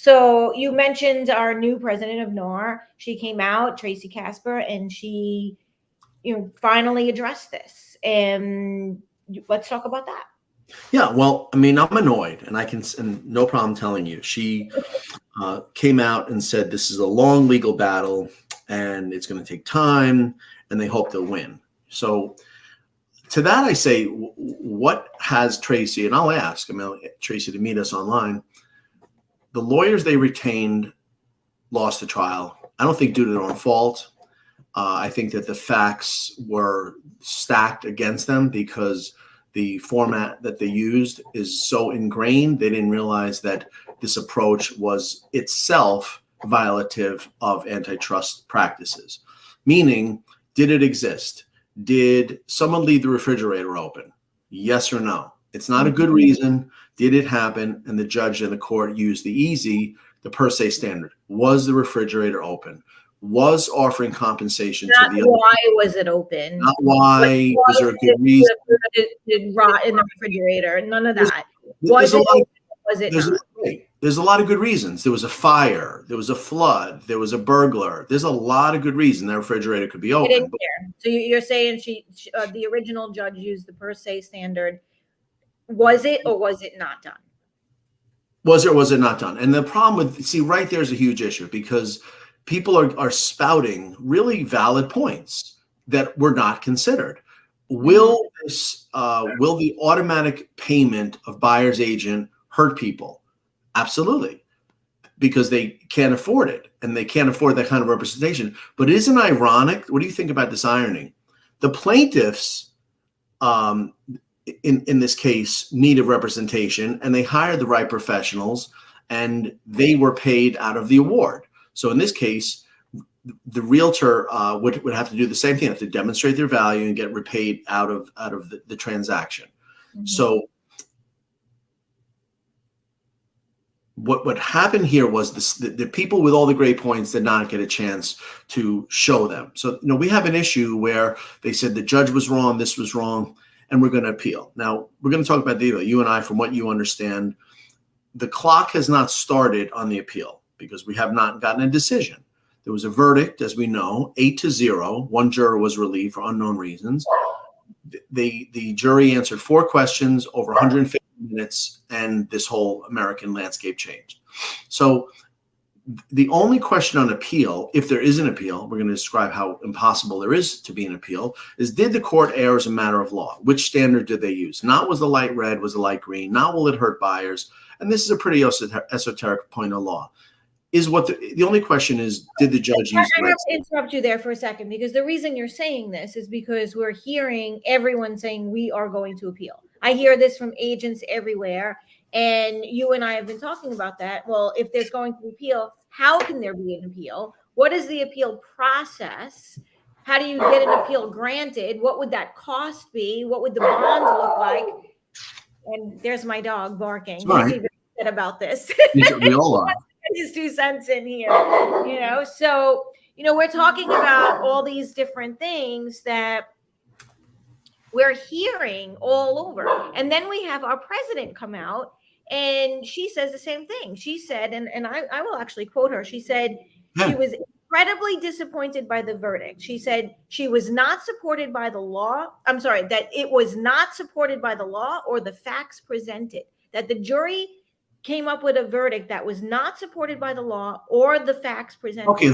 So you mentioned our new president of NAR. She came out, Tracy Casper, and she, finally addressed this. And let's talk about that. Yeah, well, I mean, I'm annoyed, and no problem telling you. She came out and said this is a long legal battle, and it's going to take time, and they hope they'll win. So to that, I say, what has Tracy, and I'll ask, Tracy to meet us online. The lawyers they retained lost the trial. I don't think due to their own fault. I think that the facts were stacked against them because the format that they used is so ingrained. They didn't realize that this approach was itself violative of antitrust practices. Meaning, did it exist? Did someone leave the refrigerator open? Yes or no? It's not a good reason. Did it happen? And the judge and the court used the per se standard. Was the refrigerator open? Was offering compensation not to the other? Why was it open? Not why. Was there a good reason? Did rot in the refrigerator? None of that. Was it not? There's a lot of good reasons. There was a fire. There was a flood. There was a burglar. There's a lot of good reasons that refrigerator could be open. So you're saying the original judge used the per se standard. Was it or was it not done? Was it or was it not done? And the problem right there's a huge issue because people are spouting really valid points that were not considered. Will the automatic payment of buyer's agent hurt people? Absolutely, because they can't afford it and they can't afford that kind of representation. But isn't it ironic? What do you think about this irony? The plaintiffs in this case needed representation and they hired the right professionals and they were paid out of the award. So in this case, the realtor would have to do the same thing, have to demonstrate their value and get repaid out of the transaction. Mm-hmm. So what happened here was the people with all the great points did not get a chance to show them. So we have an issue where they said the judge was wrong, this was wrong, and we're going to appeal. Now we're going to talk about the appeal. You and I, from what you understand, the clock has not started on the appeal because we have not gotten a decision. There was a verdict, as we know, 8-0. One juror was relieved for unknown reasons. The jury answered 4 questions over 150 minutes, and this whole American landscape changed. So the only question on appeal, if there is an appeal, we're going to describe how impossible there is to be an appeal, is did the court err as a matter of law? Which standard did they use? Not was the light red, was the light green, not will it hurt buyers? And this is a pretty esoteric point of law. Is what the only question is, did the judge use? I have to interrupt you there for a second, because the reason you're saying this is because we're hearing everyone saying we are going to appeal. I hear this from agents everywhere, and you and I have been talking about that. Well, if there's going to be appeal, how can there be an appeal? What is the appeal process? How do you get an appeal granted? What would that cost be? What would the bond look like? And there's my dog barking. He's even upset about this. We all are. His 2 cents in here, so we're talking about all these different things that we're hearing all over, and then we have our president come out and she says the same thing. She said, and I will actually quote her. She said she was incredibly disappointed by the verdict. She said she was not supported by the law. I'm sorry, that it was not supported by the law or the facts presented, that the jury came up with a verdict that was not supported by the law or the facts presented. Okay,